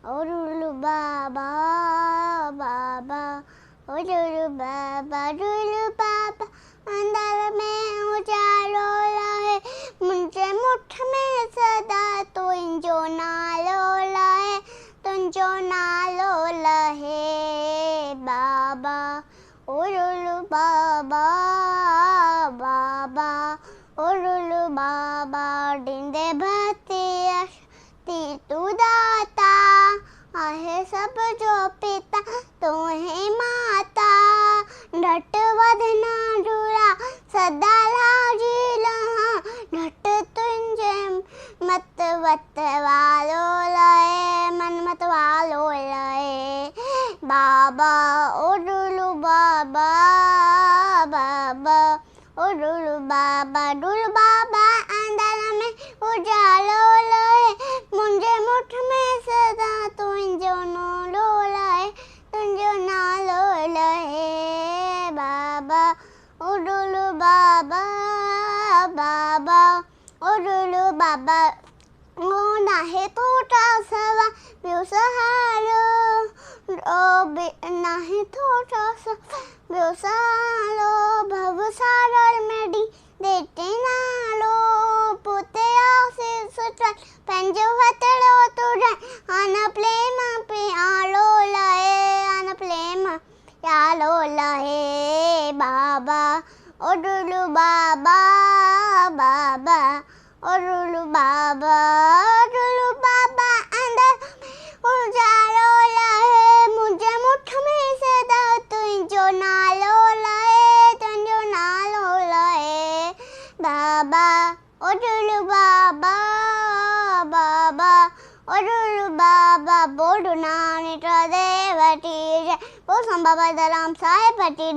Orulu Baba, Baba, Orulu Baba, Orulu Baba, अंदर में उजालो लाए मुझे मुठ में सदा तुझो नालो लाए तुझो नालो लहे बाबा ओरुलु बाबा बाबा ओरुलु बाबा डिंदे भती ती तू दाता आहे सब जो पिता तू है माता ढट वधना डूरा सदा लाजीला ढट तुझे मत वत वालो लाए मन मत वालो लाए बाबा ओरुलु बाबा बाबा ओरुलु बाबा डुलु बाबा अंदर में उजालो लाए मुझे मुठ में सदा तुझो नालो लाए तुझो नालो लाए बाबा ओरुलु बाबा बाबा ओरुलु बाबा ओ नाहे थोटा सवा ॿियो सहारो नाहे थोटा सवा ॿियो सहारो भव सारल मेडी देते नालो पुते आसीस चल पंहिंजो हथड़ो तुझाए आन प्रेम प्यालो लाए आन प्रेम प्यालो लाए बाबा ओरुलु बाबा बाबा ओरुलु बाबा अंदर उजालो लाए मुझे मुठ में सदा तुझो नालो लाए तुझो नालो लाए बाबा ओरुलु बाबा बाबा ओरुलु बाबा बोडु नानी देवटी बोल संबाबा दलाम साहेब पटी